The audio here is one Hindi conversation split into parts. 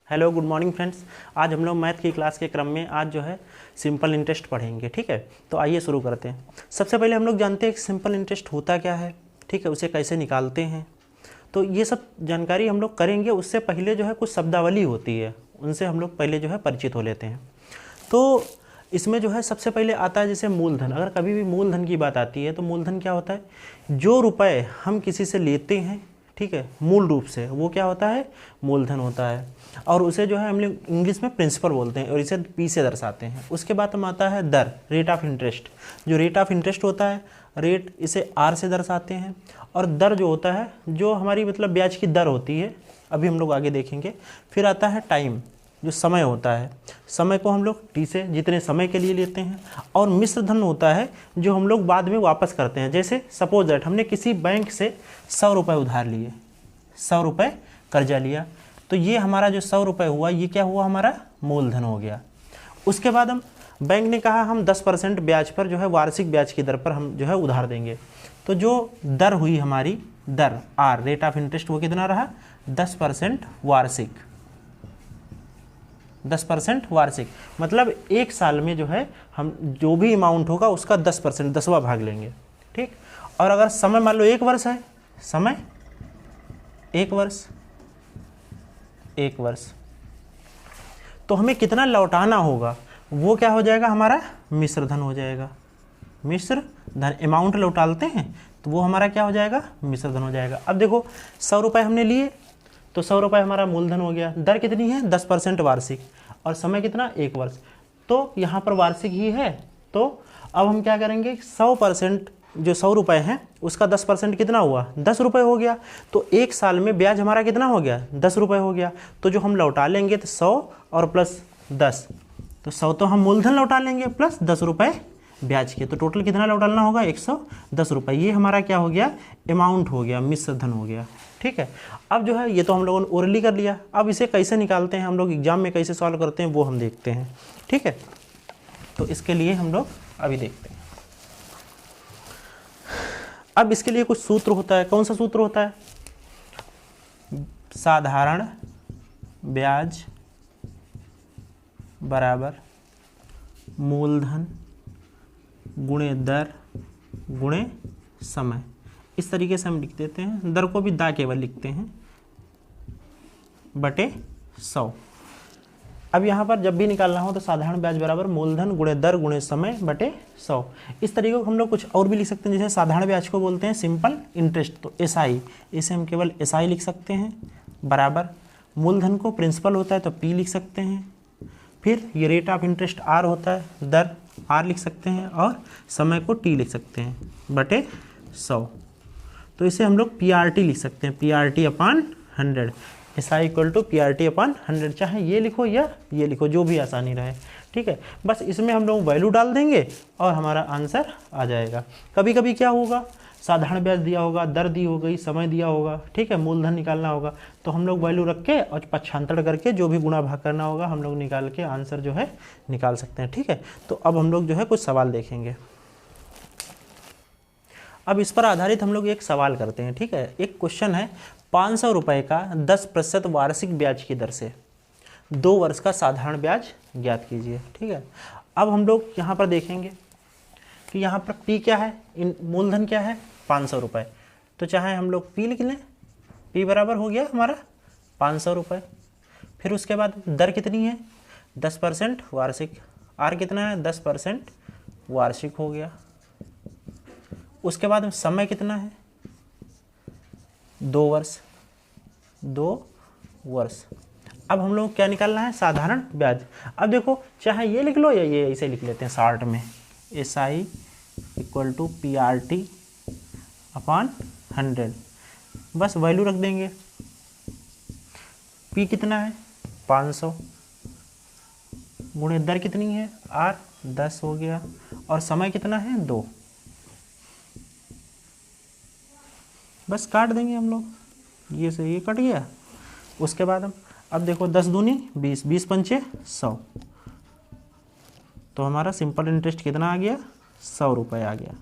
Hello good morning friends. आज हम लोग मैथ की क्लास के क्रम में आज जो है सिंपल इंटरेस्ट पढ़ेंगे। ठीक है, तो आइए शुरू करते हैं। सबसे पहले हम लोग जानते हैं कि सिंपल इंटरेस्ट होता क्या है, ठीक है, उसे कैसे निकालते हैं। तो ये सब जानकारी हम लोग करेंगे। उससे पहले जो है कुछ शब्दावली होती है, उनसे हम लोग पहले जो है परिचित हो लेते हैं। तो इसमें जो है सबसे पहले आता है जैसे मूलधन। अगर कभी भी मूलधन की बात आती है तो मूलधन क्या होता है, जो रुपए हम किसी से लेते हैं, ठीक है, मूल रूप से, वो क्या होता है, मूलधन होता है। और उसे जो है हम लोग इंग्लिश में प्रिंसिपल बोलते हैं और इसे पी से दर्शाते हैं। उसके बाद हम आता है दर, रेट ऑफ इंटरेस्ट। जो रेट ऑफ इंटरेस्ट होता है, रेट इसे आर से दर्शाते हैं। और दर जो होता है, जो हमारी मतलब ब्याज की दर होती है, अभी हम लोग आगे देखेंगे। फिर आता है टाइम, जो समय होता है, समय को हम लोग टी से, जितने समय के लिए लेते हैं। और मिश्र धन होता है जो हम लोग बाद में वापस करते हैं। जैसे सपोज दैट हमने किसी बैंक से 100 रुपये उधार लिए, 100 रुपये कर्जा लिया, तो ये हमारा जो 100 रुपये हुआ, ये क्या हुआ, हमारा मूलधन हो गया। उसके बाद हम, बैंक ने कहा हम 10% ब्याज पर जो है वार्षिक ब्याज की दर पर हम जो है उधार देंगे। तो जो दर हुई हमारी, there are, rate of interest, वो कितना रहा, 10% वार्षिक। 10% वार्षिक मतलब एक साल में जो है हम जो भी अमाउंट होगा उसका 10%, 10वां भाग लेंगे। ठीक। और अगर समय मान लो 1 वर्ष है, समय 1 वर्ष, 1 वर्ष, तो हमें कितना लौटाना होगा, वो क्या हो जाएगा, हमारा मिश्र धन हो जाएगा। मिश्र धन, अमाउंट लौटाते हैं तो वो हमारा क्या हो जाएगा, मिश्र धन हो जाएगा। अब देखो 100 रुपये हमने लिए तो 100 रुपये हमारा मूलधन हो गया। दर कितनी है, 10% वार्षिक, और समय कितना, 1 वर्ष। तो यहाँ पर वार्षिक ही है, तो अब हम क्या करेंगे, 100%, जो 100 रुपये हैं उसका 10% कितना हुआ, 10 रुपये हो गया। तो एक साल में ब्याज हमारा कितना हो गया, 10 रुपये हो गया। तो जो हम लौटा लेंगे तो 100 और प्लस 10, तो 100 तो हम मूलधन लौटा लेंगे प्लस 10 रुपये ब्याज के, तो टोटल कितना लौटाना होगा, 110 रुपये। ये हमारा क्या हो गया, अमाउंट हो गया, मिश्र धन हो गया। ठीक है। अब जो है ये तो हम लोगों ने ओरली कर लिया। अब इसे कैसे निकालते हैं हम लोग, एग्जाम में कैसे सॉल्व करते हैं, वो हम देखते हैं। ठीक है, तो इसके लिए हम लोग अभी देखते हैं। अब इसके लिए कुछ सूत्र होता है। कौन सा सूत्र होता है, साधारण ब्याज बराबर मूलधन गुणे दर गुणे समय। इस तरीके से हम लिख देते हैं। दर को भी दा केवल लिखते हैं, बटे 100। अब यहाँ पर जब भी निकालना हो तो साधारण ब्याज बराबर मूलधन गुणे दर गुणे समय बटे 100। इस तरीके को हम लोग कुछ और भी लिख सकते हैं। जैसे साधारण ब्याज को बोलते हैं सिंपल इंटरेस्ट, तो SI, इसे हम केवल SI लिख सकते हैं, बराबर मूलधन को प्रिंसिपल होता है तो P लिख सकते हैं। फिर ये रेट ऑफ इंटरेस्ट R होता है, दर R लिख सकते हैं, और समय को T लिख सकते हैं, बटे 100। तो इसे हम लोग PRT लिख सकते हैं, PRT/100, SI equal to PRT/100। चाहे ये लिखो या ये लिखो, जो भी आसानी रहे। ठीक है, बस इसमें हम लोग वैल्यू डाल देंगे और हमारा आंसर आ जाएगा। कभी कभी क्या होगा, साधारण ब्याज दिया होगा, दर दी हो गई, समय दिया होगा, ठीक है, मूलधन निकालना होगा, तो हम लोग वैल्यू रख के और पक्षांतर करके जो भी गुणा भाग करना होगा हम लोग निकाल के आंसर जो है निकाल सकते हैं। ठीक है, तो अब हम लोग जो है कुछ सवाल देखेंगे। अब इस पर आधारित हम लोग एक सवाल करते हैं। ठीक है, एक क्वेश्चन है, 500 रुपये का 10% वार्षिक ब्याज की दर से 2 वर्ष का साधारण ब्याज ज्ञात कीजिए। ठीक है, अब हम लोग यहाँ पर देखेंगे कि यहाँ पर P क्या है, मूलधन क्या है, 500 रुपये। तो चाहे हम लोग P लिख लें, P बराबर हो गया हमारा 500 रुपये। फिर उसके बाद दर कितनी है, 10% वार्षिक, R कितना है, 10% वार्षिक हो गया। उसके बाद समय कितना है, 2 वर्ष, 2 वर्ष। अब हम लोग क्या निकालना है, साधारण ब्याज। अब देखो चाहे ये लिख लो या ये ऐसे लिख लेते हैं शॉर्ट में, SI इक्वल टू PRT/100, बस वैल्यू रख देंगे। P कितना है, 500, गुणे दर कितनी है, R, 10 हो गया, और समय कितना है, 2। बस काट देंगे हम लोग, ये से ये कट गया। उसके बाद हम, अब देखो 10 दूनी 20, 20 पंचे 100, तो हमारा सिंपल इंटरेस्ट कितना आ गया, 100 रुपये आ गया।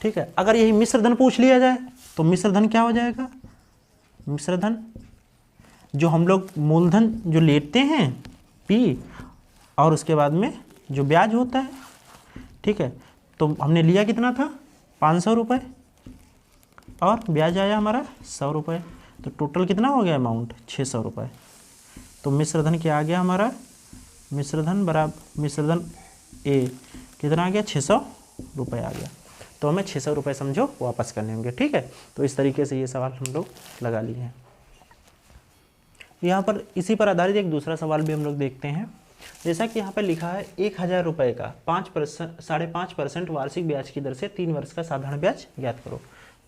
ठीक है, अगर यही मिश्र धन पूछ लिया जाए तो मिश्र धन क्या हो जाएगा, मिश्र धन जो हम लोग मूलधन जो लेते हैं P, और उसके बाद में जो ब्याज होता है, ठीक है। तो हमने लिया कितना था 500 रुपये और ब्याज आया हमारा 100 रुपये, तो टोटल कितना हो गया अमाउंट 600 रुपये। तो मिश्रधन क्या आ गया हमारा, मिश्रधन ए कितना आ गया 600 रुपये आ गया। तो हमें 600 रुपये समझो वापस करने होंगे, ठीक है। तो इस तरीके से ये सवाल हम लोग लगा लिए हैं। यहाँ पर इसी पर आधारित एक दूसरा सवाल भी हम लोग देखते हैं। जैसा कि यहाँ पर लिखा है 1000 रुपये का 5.5% वार्षिक ब्याज की दर से 3 वर्ष का साधारण ब्याज ज्ञात करो।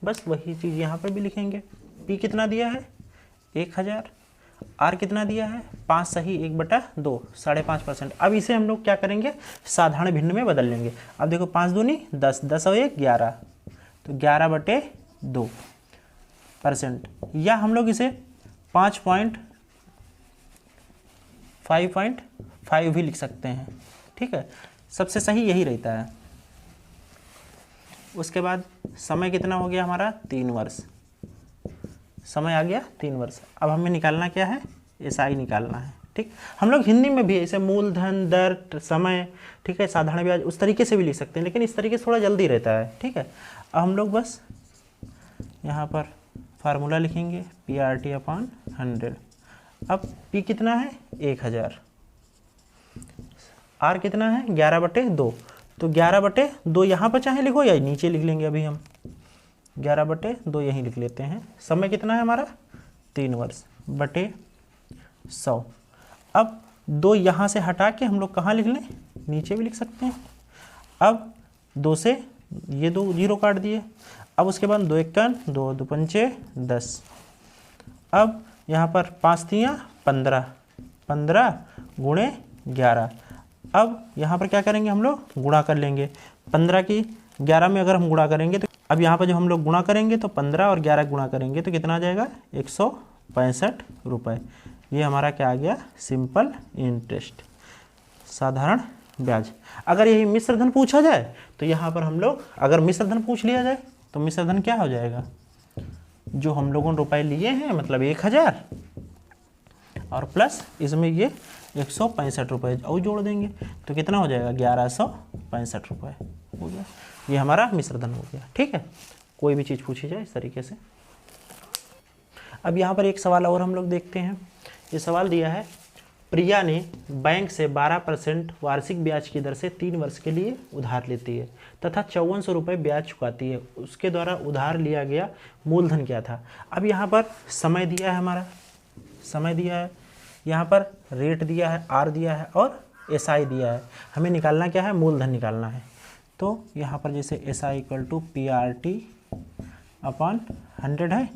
बस वही चीज़ यहाँ पर भी लिखेंगे। P कितना दिया है 1000, R कितना दिया है 5 सही 1/2 5.5%। अब इसे हम लोग क्या करेंगे साधारण भिन्न में बदल लेंगे। अब देखो 5 दूनी 10, 10 और 1 11, तो 11/2%, या हम लोग इसे 5.5 भी लिख सकते हैं, ठीक है। सबसे सही यही रहता है। उसके बाद समय कितना हो गया हमारा 3 वर्ष, समय आ गया 3 वर्ष। अब हमें निकालना क्या है SI निकालना है, ठीक। हम लोग हिंदी में भी ऐसे मूलधन, दर, समय, ठीक है, साधारण ब्याज उस तरीके से भी लिख सकते हैं, लेकिन इस तरीके से थोड़ा जल्दी रहता है, ठीक है। अब हम लोग बस यहाँ पर फार्मूला लिखेंगे PRT/100। अब P कितना है 1000, R कितना है 11/2, तो 11/2 यहाँ पर चाहे लिखो या नीचे लिख लेंगे। अभी हम 11/2 यहीं लिख लेते हैं। समय कितना है हमारा 3 वर्ष बटे 100। अब 2 यहाँ से हटा के हम लोग कहाँ लिख लें, नीचे भी लिख सकते हैं। अब 2 से ये 2 0 काट दिए। अब उसके बाद 2 1 2 2 5 10। अब यहाँ पर 5 3 15, 15 गुणे 11। अब यहाँ पर क्या करेंगे हम लोग गुणा कर लेंगे। 15 की 11 में अगर हम गुणा करेंगे तो अब यहाँ पर जब हम लोग गुणा करेंगे तो 15 और 11 गुणा करेंगे तो कितना आ जाएगा 165 रुपये। ये हमारा क्या आ गया सिंपल इंटरेस्ट, साधारण ब्याज। अगर यही मिश्रधन पूछा जाए तो यहाँ पर हम लोग अगर मिश्रधन पूछ लिया जाए तो मिश्रधन क्या हो जाएगा, जो हम लोगों ने रुपए लिए हैं मतलब 1000 और प्लस इसमें ये 165 रुपये और जोड़ देंगे तो कितना हो जाएगा 1165 रुपये हो गया। ये हमारा मिश्रधन हो गया, ठीक है। कोई भी चीज़ पूछी जाए इस तरीके से। अब यहाँ पर एक सवाल और हम लोग देखते हैं। ये सवाल दिया है प्रिया ने बैंक से 12% वार्षिक ब्याज की दर से 3 वर्ष के लिए उधार लेती है तथा 5400 रुपये ब्याज चुकाती है। उसके द्वारा उधार लिया गया मूलधन क्या था। अब यहाँ पर समय दिया है, हमारा समय दिया है, यहाँ पर रेट दिया है, R दिया है और SI दिया है। हमें निकालना क्या है मूलधन निकालना है। तो यहाँ पर जैसे SI = PRT/100 है।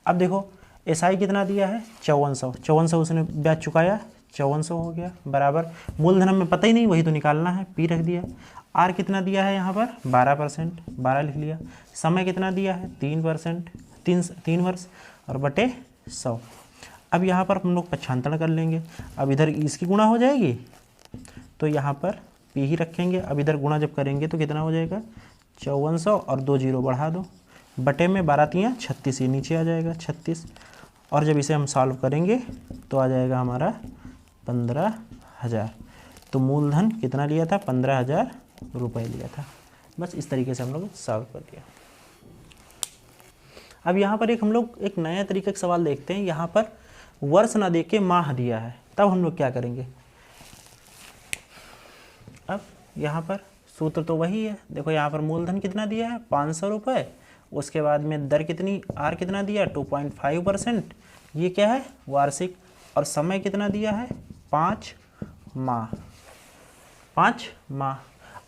अब देखो SI कितना दिया है 5400 उसने ब्याज चुकाया 5400 हो गया बराबर मूलधन हमें पता ही नहीं वही तो निकालना है, P रख दिया। R कितना दिया है यहाँ पर 12%, 12 लिख लिया। समय कितना दिया है 3%, 3 वर्ष और बटे 100। अब यहाँ पर हम लोग पक्षांतरण कर लेंगे। अब इधर इसकी गुणा हो जाएगी तो यहाँ पर P ही रखेंगे। अब इधर गुणा जब करेंगे तो कितना हो जाएगा 5400 और 2 0 बढ़ा दो बटे में 12 3 36, ये नीचे आ जाएगा 36। और जब इसे हम सॉल्व करेंगे तो आ जाएगा हमारा 15,000। तो मूलधन कितना लिया था 15,000 रुपये लिया था। बस इस तरीके से हम लोग सॉल्व कर दिया। अब यहाँ पर हम लोग एक नया तरीके का सवाल देखते हैं। यहाँ पर वर्ष ना देके माह दिया है, तब हम लोग क्या करेंगे। अब यहाँ पर सूत्र तो वही है। देखो यहाँ पर मूलधन कितना दिया है 500 रुपये, उसके बाद में दर कितनी R कितना दिया 2.5%, ये क्या है वार्षिक, और समय कितना दिया है 5 माह। 5 माह,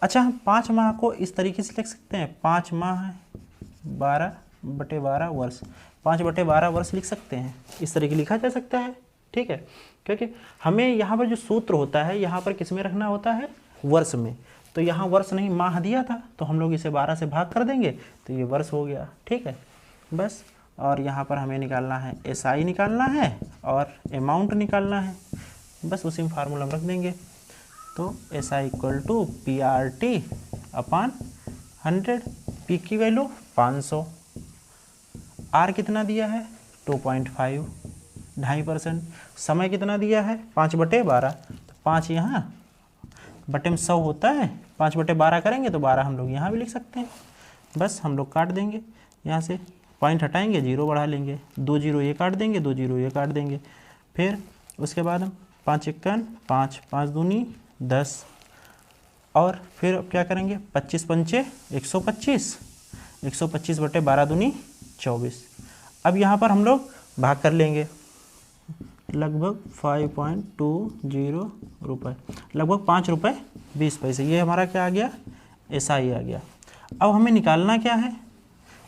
अच्छा हम 5 माह को इस तरीके से लिख सकते हैं 5 माह है 12/12 वर्ष, 5/12 वर्ष लिख सकते हैं। इस तरीके लिखा जा सकता है, ठीक है। क्योंकि हमें यहाँ पर जो सूत्र होता है यहाँ पर किस में रखना होता है वर्ष में। तो यहाँ वर्ष नहीं माह दिया था तो हम लोग इसे 12 से भाग कर देंगे तो ये वर्ष हो गया, ठीक है बस। और यहाँ पर हमें निकालना है SI निकालना है और अमाउंट निकालना है, बस उसी में फार्मूला हम रख देंगे। तो SI = PRT/100, P की वैल्यू 500, R कितना दिया है 2.5, 2.5%। समय कितना दिया है 5/12, तो 5 यहाँ बटे में 100 होता है, 5/12 करेंगे तो 12 हम लोग यहाँ भी लिख सकते हैं। बस हम लोग काट देंगे, यहाँ से पॉइंट हटाएंगे, 0 बढ़ा लेंगे, 2 0 ये काट देंगे, 2 0 ये काट देंगे। फिर उसके बाद हम 5 1 5, 5 दूनी 10, और फिर अब क्या करेंगे 25 पंचे 125, 125/12 दूनी 24। अब यहाँ पर हम लोग भाग कर लेंगे, लगभग 5.20 रुपये, लगभग 5 रुपये 20 पैसे। ये हमारा क्या आ गया, SI आ गया। अब हमें निकालना क्या है,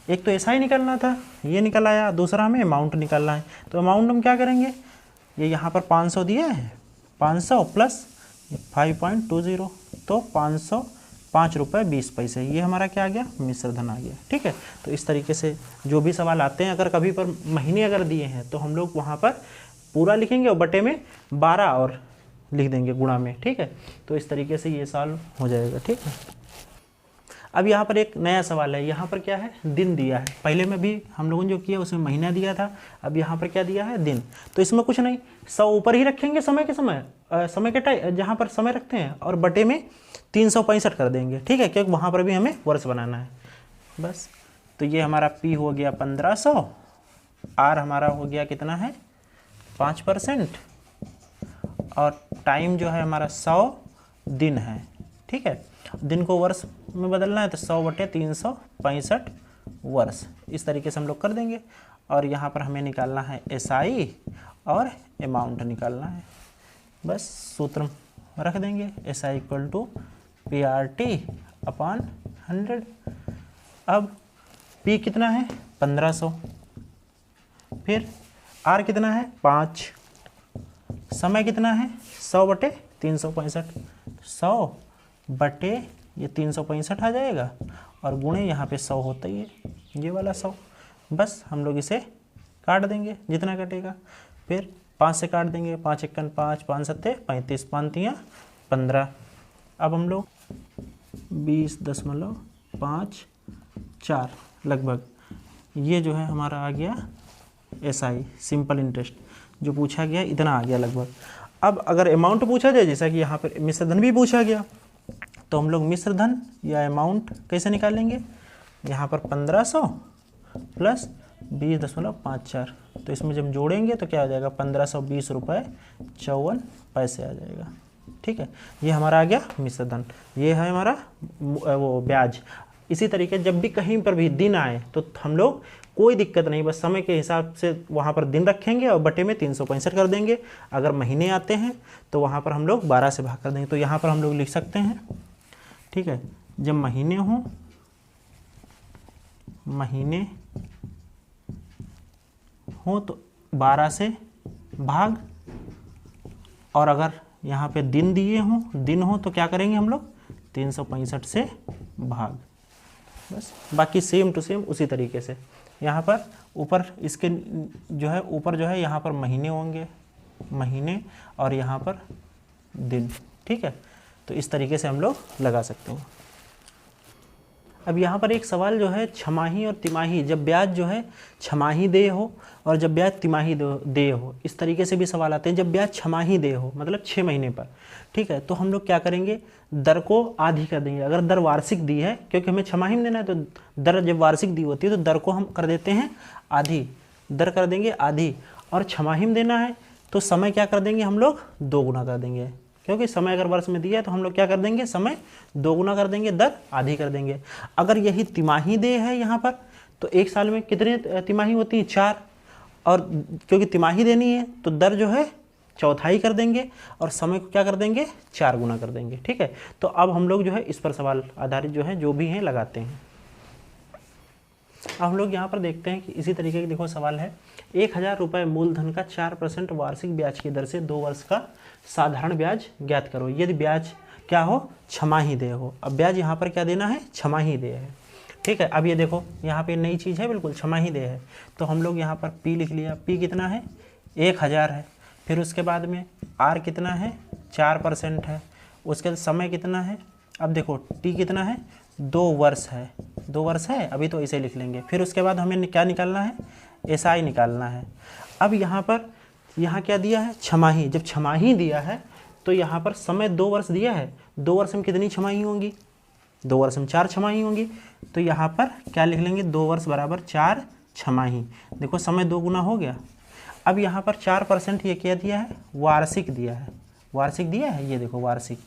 एक तो SI निकालना था, ये निकल आया, दूसरा हमें अमाउंट निकालना है। तो अमाउंट हम क्या करेंगे, ये यहाँ पर 500 दिया है, 500 प्लस 5.20, तो 505 रुपये 20 पैसे, ये हमारा क्या आ गया, मिश्र धन आ गया। ठीक है, तो इस तरीके से जो भी सवाल आते हैं, अगर कभी पर महीने अगर दिए हैं तो हम लोग वहाँ पर पूरा लिखेंगे और बटे में 12 और लिख देंगे गुणा में। ठीक है, तो इस तरीके से ये सॉल्व हो जाएगा। ठीक है, अब यहाँ पर एक नया सवाल है, यहाँ पर क्या है, दिन दिया है। पहले में भी हम लोगों ने जो किया उसमें महीना दिया था, अब यहाँ पर क्या दिया है, दिन। तो इसमें कुछ नहीं, 100 ऊपर ही रखेंगे समय के समय के टाइम जहाँ पर समय रखते हैं, और बटे में 365 कर देंगे। ठीक है, क्योंकि वहाँ पर भी हमें वर्ष बनाना है। बस, तो ये हमारा P हो गया 1500, R हमारा हो गया कितना है 5%, और टाइम जो है हमारा 100 दिन है। ठीक है, दिन को वर्ष में बदलना है तो 100/365 वर्ष, इस तरीके से हम लोग कर देंगे। और यहाँ पर हमें निकालना है SI और अमाउंट निकालना है। बस सूत्र रख देंगे, SI = PRT/100। अब P कितना है 1500, फिर R कितना है 5, समय कितना है 100/365, 100/365 आ जाएगा, और गुणे यहाँ पे 100 होता ही है, ये वाला 100। बस हम लोग इसे काट देंगे जितना कटेगा, फिर 5 से काट देंगे, 5 1 5, 5 7 35, 5 3 15। अब हम लोग 20.54 लगभग, ये जो है हमारा आ गया SI सिंपल इंटरेस्ट, जो पूछा गया इतना आ गया लगभग। अब अगर अमाउंट पूछा जाए, जैसा कि यहाँ पर मिश्र धन भी पूछा गया, तो हम लोग मिश्र धन या अमाउंट कैसे निकालेंगे, यहाँ पर 1500 प्लस 20.54, तो इसमें जब जोड़ेंगे तो क्या हो जाएगा 1520 रुपये 54 पैसे आ जाएगा। ठीक है, ये हमारा आ गया मिश्र धन, ये है हमारा वो ब्याज। इसी तरीके जब भी कहीं पर भी दिन आए तो हम लोग कोई दिक्कत नहीं, बस समय के हिसाब से वहाँ पर दिन रखेंगे और बटे में 365 कर देंगे। अगर महीने आते हैं तो वहाँ पर हम लोग 12 से भाग कर देंगे। तो यहाँ पर हम लोग लिख सकते हैं, ठीक है, जब महीने हो तो 12 से भाग, और अगर यहाँ पे दिन दिए हों, दिन हो तो क्या करेंगे हम लोग 365 से भाग। बस बाकी सेम टू सेम उसी तरीके से यहाँ पर ऊपर इसके जो है ऊपर जो है यहाँ पर महीने होंगे, महीने, और यहाँ पर दिन। ठीक है, तो इस तरीके से हम लोग लगा सकते हैं। अब यहाँ पर एक सवाल जो है छमाही और तिमाही, जब ब्याज जो है छमाही देय हो और जब ब्याज तिमाही देय हो, इस तरीके से भी सवाल आते हैं। जब ब्याज छमाही देय हो मतलब 6 महीने पर, ठीक है, तो हम लोग क्या करेंगे, दर को आधी कर देंगे। अगर दर वार्षिक दी है, क्योंकि हमें छमाही में देना है, तो दर जब वार्षिक दी होती है तो दर को हम कर देते हैं आधी, दर कर देंगे आधी। और छमाही में देना है तो समय क्या कर देंगे हम लोग 2 गुना कर देंगे, क्योंकि समय अगर वर्ष में दिया है तो हम लोग क्या कर देंगे, समय 2 गुना कर देंगे, दर आधी कर देंगे। अगर यही तिमाही दे है यहाँ पर, तो एक साल में कितने तिमाही होती हैं 4, और क्योंकि तिमाही देनी है तो दर जो है चौथाई कर देंगे और समय को क्या कर देंगे 4 गुना कर देंगे। ठीक है, तो अब हम लोग जो है इस पर सवाल आधारित जो है जो भी हैं लगाते हैं। अब हम लोग यहाँ पर देखते हैं कि इसी तरीके का देखो सवाल है, 1000 रुपये मूलधन का 4% वार्षिक ब्याज की दर से 2 वर्ष का साधारण ब्याज ज्ञात करो। यदि ब्याज क्या हो, छमाही देय हो। अब ब्याज यहाँ पर क्या देना है, छमाही देय है। ठीक है, अब ये देखो यहाँ पे नई चीज़ है, बिल्कुल छमाही देय है, तो हम लोग यहाँ पर P लिख लिया। P कितना है 1000 है, फिर उसके बाद में R कितना है 4% है, उसके बाद समय कितना है, अब देखो T कितना है 2 वर्ष है, 2 वर्ष है, अभी तो इसे लिख लेंगे। फिर उसके बाद हमें क्या निकालना है, SI निकालना है। अब यहाँ पर यहाँ क्या दिया है, छमाही। जब छमाही दिया है तो यहाँ पर समय 2 वर्ष दिया है, 2 वर्ष में कितनी छमाही होंगी, 2 वर्ष में 4 छमाही होंगी। तो यहाँ पर क्या लिख लेंगे, 2 वर्ष बराबर 4 छमाही। देखो समय 2 गुना हो गया। अब यहाँ पर 4% ये क्या दिया है, वार्षिक दिया है, वार्षिक दिया है, ये देखो वार्षिक।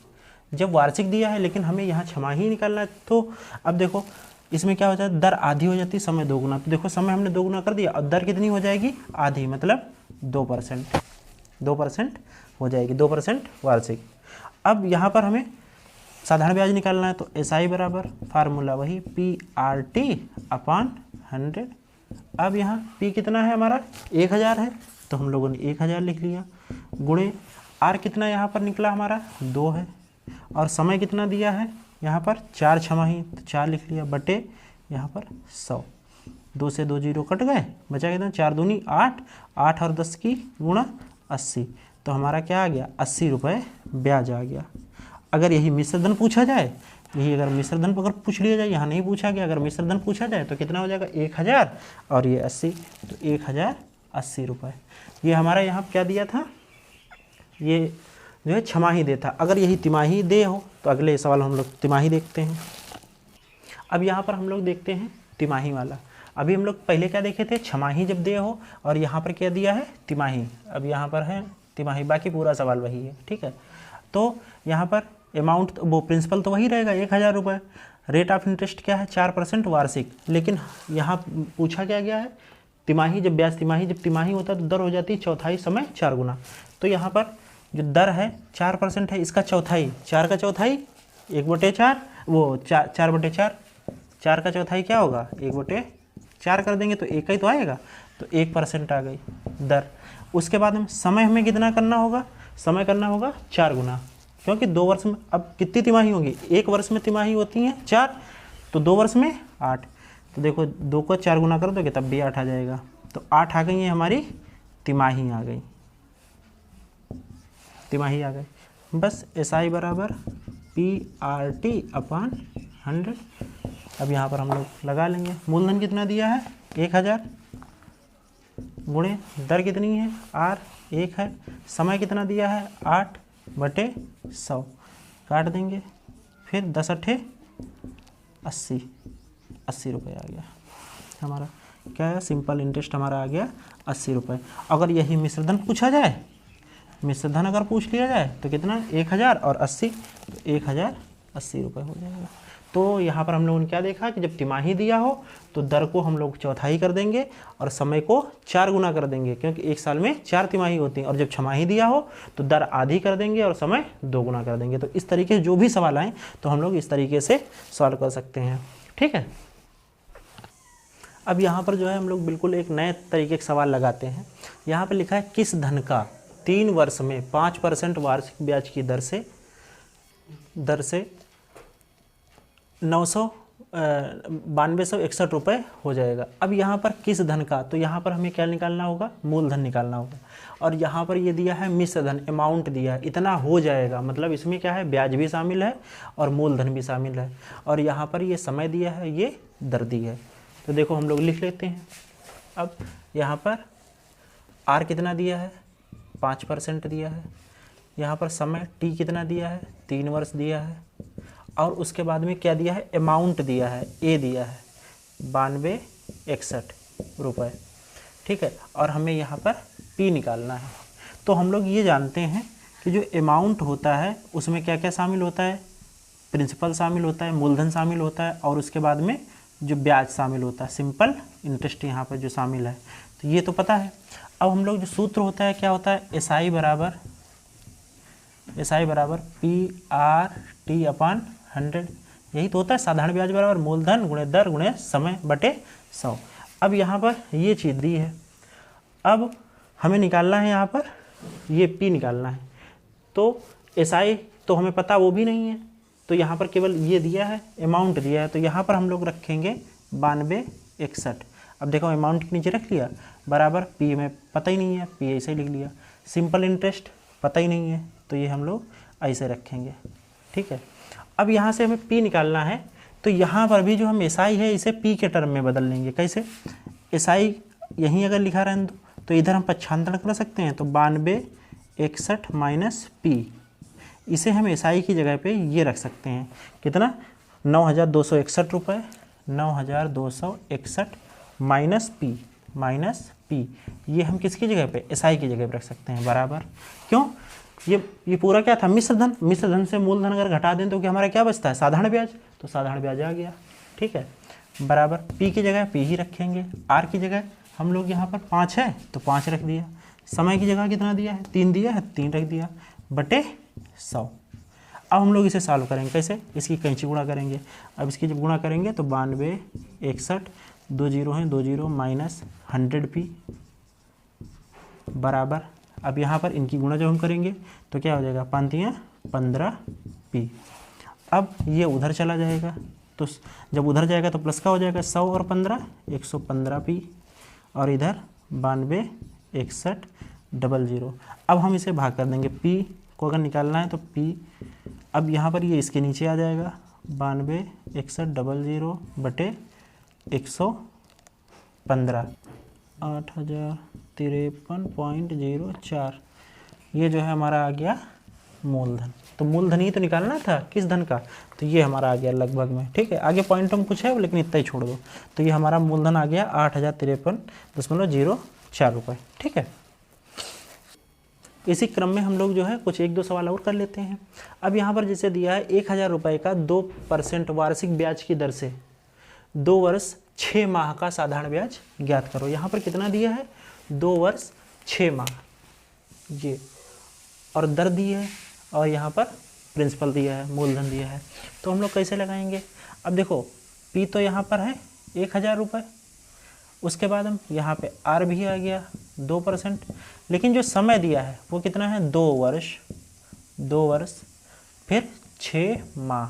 जब वार्षिक दिया है लेकिन हमें यहाँ छमाही निकालना है, तो अब देखो इसमें क्या हो जाता है, दर आधी हो जाती है, समय 2 गुना। तो देखो समय हमने 2 गुना कर दिया और दर कितनी हो जाएगी, आधी, मतलब 2%, 2% हो जाएगी, 2% वार्षिक। अब यहाँ पर हमें साधारण ब्याज निकालना है, तो SI बराबर फार्मूला वही PRT अपान 100। अब यहाँ P कितना है हमारा, 1000 है, तो हम लोगों ने 1000 लिख लिया, गुणे R कितना यहाँ पर निकला हमारा, 2 है, और समय कितना दिया है यहाँ पर 4 छमाही, तो 4 लिख लिया, बटे यहाँ पर 100। 2 से 2 जीरो कट गए, बचा कितना, 4 दूनी 8, 8 और 10 की गुणा 80, तो हमारा क्या आ गया, 80 रुपये ब्याज आ गया। अगर यही मिश्रधन पूछा जाए, यही अगर मिश्रधन अगर पूछ लिया जाए, यहाँ नहीं पूछा गया, अगर मिश्रधन पूछा जाए तो कितना हो जाएगा, 1000 और ये 80, तो 1080 रुपये। ये हमारा यहाँ क्या दिया था, ये जो है छमाही दे था। अगर यही तिमाही दे हो तो अगले सवाल हम लोग तिमाही देखते हैं। अब यहाँ पर हम लोग देखते हैं तिमाही वाला। अभी हम लोग पहले क्या देखे थे, छमाही जब दे हो, और यहाँ पर क्या दिया है, तिमाही। अब यहाँ पर है तिमाही, बाकी पूरा सवाल वही है, ठीक है। तो यहाँ पर अमाउंट, वो प्रिंसिपल तो वही रहेगा 1000 रुपये। रेट ऑफ इंटरेस्ट क्या है, 4% वार्षिक। लेकिन यहाँ पूछा क्या गया है, तिमाही। जब ब्याज तिमाही, जब तिमाही होता है तो दर हो जाती है चौथाई समय 4 गुना। तो यहाँ पर जो दर है 4% है, इसका चौथाई, 4 का चौथाई 1/4, वो 4/4, 4 का चौथाई क्या होगा, 1/4 कर देंगे तो 1 ही तो आएगा, तो 1% आ गई दर। उसके बाद में समय हमें कितना करना होगा, समय करना होगा 4 गुना, क्योंकि 2 वर्ष में अब कितनी तिमाही होंगी, 1 वर्ष में तिमाही होती हैं 4, तो 2 वर्ष में 8। तो देखो 2 को 4 गुना कर दोगे तब भी 8 आ जाएगा, तो 8 आ गई है हमारी तिमाही आ गई, तिमाही आ गई। बस SI बराबर PRT अपान 100। अब यहाँ पर हम लोग लगा लेंगे, मूलधन कितना दिया है 1000, गुणे दर कितनी है R 1 है, समय कितना दिया है 8/100, काट देंगे, फिर 10 8 80, 80 रुपये आ गया हमारा। क्या है, सिंपल इंटरेस्ट हमारा आ गया 80 रुपये। अगर यही मिश्रधन पूछा जाए, मिश्रधन अगर पूछ लिया जाए तो कितना, 1000 और 80, तो 1080 रुपये हो जाएगा। तो यहाँ पर हम लोगों ने क्या देखा कि जब तिमाही दिया हो तो दर को हम लोग चौथाई कर देंगे और समय को 4 गुना कर देंगे, क्योंकि एक साल में 4 तिमाही होती हैं। और जब छमाही दिया हो तो दर आधी कर देंगे और समय 2 गुना कर देंगे। तो इस तरीके से जो भी सवाल आए तो हम लोग इस तरीके से सॉल्व कर सकते हैं, ठीक है। अब यहाँ पर जो है हम लोग बिल्कुल एक नए तरीके के सवाल लगाते हैं। यहाँ पर लिखा है, किस धन का 3 वर्ष में 5% वार्षिक ब्याज की दर से 9261 रुपये हो जाएगा। अब यहाँ पर किस धन का, तो यहाँ पर हमें क्या निकालना होगा, मूलधन निकालना होगा। और यहाँ पर ये दिया है मिश्रधन, अमाउंट दिया है, इतना हो जाएगा, मतलब इसमें क्या है, ब्याज भी शामिल है और मूलधन भी शामिल है। और यहाँ पर ये समय दिया है, ये दर दी है। तो देखो हम लोग लिख लेते हैं। अब यहाँ पर R कितना दिया है, 5% दिया है। यहाँ पर समय T कितना दिया है, 3 वर्ष दिया है। और उसके बाद में क्या दिया है, अमाउंट दिया है, A दिया है 9261 रुपये, ठीक है। और हमें यहाँ पर P निकालना है। तो हम लोग ये जानते हैं कि जो अमाउंट होता है उसमें क्या क्या शामिल होता है, प्रिंसिपल शामिल होता है, मूलधन शामिल होता है, और उसके बाद में जो ब्याज शामिल होता है, सिंपल इंटरेस्ट यहाँ पर जो शामिल है। तो ये तो पता है। अब हम लोग जो सूत्र होता है क्या होता है, SI बराबर PRT अपान 100, यही तो होता है। साधारण ब्याज बराबर मूलधन गुणे दर गुणे समय बटे 100। अब यहाँ पर ये चीज़ दी है, अब हमें निकालना है यहाँ पर ये P निकालना है। तो SI तो हमें पता वो भी नहीं है, तो यहाँ पर केवल ये दिया है, अमाउंट दिया है। तो यहाँ पर हम लोग रखेंगे 9261। अब देखो अमाउंट के नीचे रख लिया, बराबर P में पता ही नहीं है, P ऐसे ही लिख लिया। सिंपल इंटरेस्ट पता ही नहीं है, तो ये हम लोग ऐसे रखेंगे, ठीक है। अब यहाँ से हमें P निकालना है, तो यहाँ पर भी जो हम SI है इसे P के टर्म में बदल लेंगे। कैसे, SI यहीं अगर लिखा रहने दो तो इधर हम पक्षांतरण कर सकते हैं, तो 9261 माइनस पी, इसे हम एसआई की जगह पे ये रख सकते हैं, कितना 9261 रुपये, 9261 माइनस पी, ये हम किसकी जगह पे, एसआई की जगह पे रख सकते हैं, बराबर। क्यों, ये पूरा क्या था, मिश्रधन, मिश्रधन से मूलधन अगर घटा दें तो क्या हमारा क्या बचता है, साधारण ब्याज, तो साधारण ब्याज आ गया, ठीक है, बराबर। पी की जगह पी ही रखेंगे, आर की जगह हम लोग यहाँ पर 5 है तो 5 रख दिया, समय की जगह कितना दिया है, 3 दिया है, 3 रख दिया, बटे 100। अब हम लोग इसे सॉल्व करेंगे, कैसे, इसकी कैंची गुणा करेंगे। अब इसकी जब गुणा करेंगे तो 9261, 2 जीरो हैं, 2 जीरो माइनस 100 पी, बराबर। अब यहाँ पर इनकी गुणा जब हम करेंगे तो क्या हो जाएगा, 5 15 पी। अब ये उधर चला जाएगा, तो जब उधर जाएगा तो प्लस का हो जाएगा, 100 और 15 115 पी, और इधर 926100। अब हम इसे भाग कर देंगे, पी को अगर निकालना है तो पी, अब यहाँ पर ये इसके नीचे आ जाएगा, 926100 बटे 115, 8053.04, ये जो है हमारा आ गया मूलधन। तो मूलधन ही तो निकालना था, किस धन का, तो ये हमारा आ गया लगभग में, ठीक है। आगे पॉइंट में कुछ है लेकिन इतना ही छोड़ दो, तो ये हमारा मूलधन आ गया 8053.04 रुपये, ठीक है। इसी क्रम में हम लोग जो है कुछ 1-2 सवाल और कर लेते हैं। अब यहाँ पर जैसे दिया है 1000 रुपये का 2% वार्षिक ब्याज की दर से 2 वर्ष 6 माह का साधारण ब्याज ज्ञात करो। यहाँ पर कितना दिया है, 2 वर्ष 6 माह, ये और दर दी है, और यहाँ पर प्रिंसिपल दिया है, मूलधन दिया है। तो हम लोग कैसे लगाएंगे, अब देखो पी तो यहाँ पर है 1000 रुपये, उसके बाद हम यहाँ पे आर भी आ गया 2%, लेकिन जो समय दिया है वो कितना है, 2 वर्ष फिर 6 माह।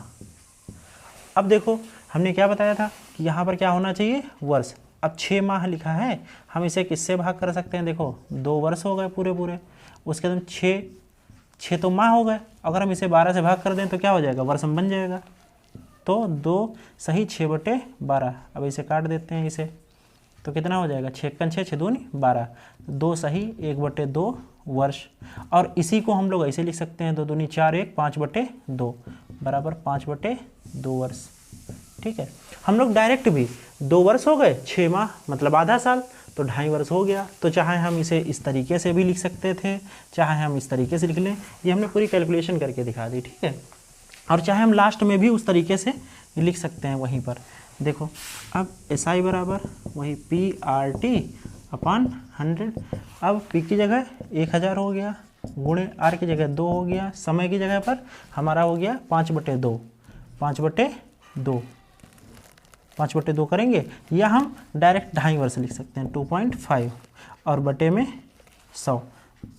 अब देखो हमने क्या बताया था कि यहाँ पर क्या होना चाहिए, वर्ष। अब 6 माह लिखा है, हम इसे किससे भाग कर सकते हैं, देखो 2 वर्ष हो गए पूरे, उसके बाद 6 तो माह हो गए, अगर हम इसे 12 से भाग कर दें तो क्या हो जाएगा, वर्ष में बन जाएगा। तो 2 सही 6/12, अब इसे काट देते हैं इसे, तो कितना हो जाएगा, 6 × 6 = 12, 2 सही 1/2 वर्ष। और इसी को हम लोग ऐसे लिख सकते हैं, 2 दूनी 4 1 5/2 बराबर 5/2 वर्ष, ठीक है। हम लोग डायरेक्ट भी 2 वर्ष हो गए, 6 माह मतलब आधा साल, तो 2.5 वर्ष हो गया। तो चाहे हम इसे इस तरीके से भी लिख सकते थे, चाहे हम इस तरीके से लिख लें, ये हमने पूरी कैलकुलेशन करके दिखा दी, ठीक है। और चाहे हम लास्ट में भी उस तरीके से लिख सकते हैं वहीं पर। देखो अब SI बराबर वही PRT/100। अब P की जगह 1000 हो गया, गुणे R की जगह 2 हो गया, समय की जगह पर हमारा हो गया 5/2, 5/2 करेंगे, या हम डायरेक्ट 2.5 वर्ष लिख सकते हैं 2.5, और बटे में 100,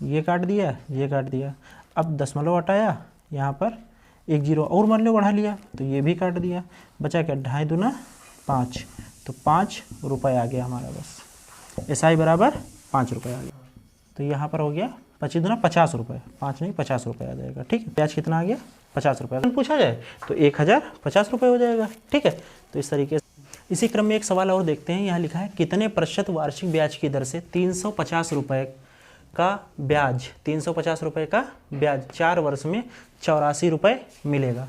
ये काट दिया, ये काट दिया। अब दशमलव हटाया, यहाँ पर 1 जीरो और मान लो बढ़ा लिया, तो ये भी काट दिया, बचा क्या, 2.5 दूना 5, तो 5 रुपये आ गया हमारा बस। SI बराबर 5 रुपये आ गया, तो यहाँ पर हो गया 25 दूना 50 रुपये, 5 नहीं 50 रुपये आ जाएगा, ठीक है। ब्याज कितना आ गया, 50 रुपये। पूछा जाए तो 1050 रुपये हो जाएगा, ठीक है। तो इस तरीके से इसी क्रम में एक सवाल और देखते हैं। यहाँ लिखा है कितने प्रतिशत वार्षिक ब्याज की दर से 350 रुपये का ब्याज, 350 रुपये का ब्याज 4 वर्ष में 84 रुपये मिलेगा।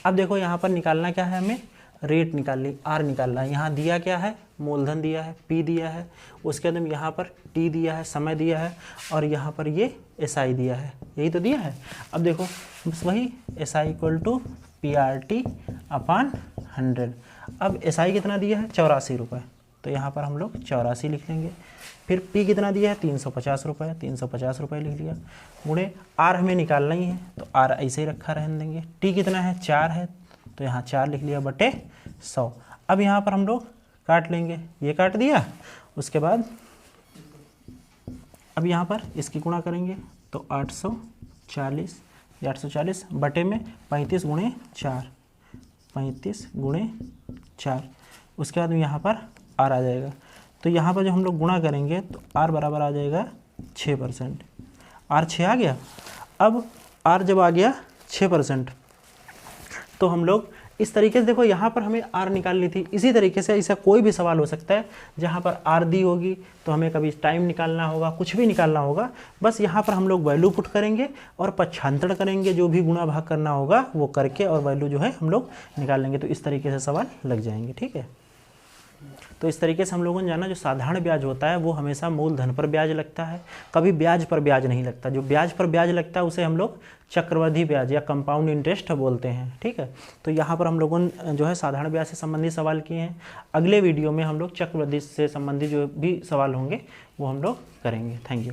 अब देखो यहाँ पर निकालना क्या है, हमें रेट निकालनी, आर निकालना है। यहाँ दिया क्या है, मूलधन दिया है, पी दिया है, उसके बाद यहाँ पर टी दिया है, समय दिया है, और यहाँ पर ये SI दिया है, यही तो दिया है। अब देखो बस वही SI = PRT/100। अब SI कितना दिया है, 84 रुपये, तो यहाँ पर हम लोग 84 लिख लेंगे। फिर P कितना दिया है, 350 रुपये, 350 रुपये लिख लिया, गुणे R हमें निकालना ही है, तो R ऐसे ही रखा रहने देंगे। T कितना है, 4 है, तो यहाँ 4 लिख लिया बटे 100। अब यहाँ पर हम लोग काट लेंगे, ये काट दिया, उसके बाद अब यहाँ पर इसकी गुणा करेंगे, तो 840 बटे में 35 × 4, 35 × 4, उसके बाद में यहाँ पर R आ जाएगा। तो यहाँ पर जब हम लोग गुणा करेंगे तो R बराबर आ जाएगा 6%, R 6 आ गया। अब R जब आ गया 6%, तो हम लोग इस तरीके से देखो यहाँ पर हमें आर निकालनी थी। इसी तरीके से ऐसा कोई भी सवाल हो सकता है जहाँ पर आर दी होगी तो हमें कभी टाइम निकालना होगा, कुछ भी निकालना होगा, बस यहाँ पर हम लोग वैल्यू पुट करेंगे और पक्षांतरण करेंगे, जो भी गुणा भाग करना होगा वो करके और वैल्यू जो है हम लोग निकाल लेंगे। तो इस तरीके से सवाल लग जाएंगे। ठीक है, तो इस तरीके से हम लोगों ने जाना जो साधारण ब्याज होता है वो हमेशा मूलधन पर ब्याज लगता है, कभी ब्याज पर ब्याज नहीं लगता। जो ब्याज पर ब्याज लगता है उसे हम लोग चक्रवृद्धि ब्याज या कंपाउंड इंटरेस्ट बोलते हैं। ठीक है, तो यहाँ पर हम लोगों ने जो है साधारण ब्याज से संबंधित सवाल किए हैं। अगले वीडियो में हम लोग चक्रवृद्धि से संबंधित जो भी सवाल होंगे वो हम लोग करेंगे। Thank you.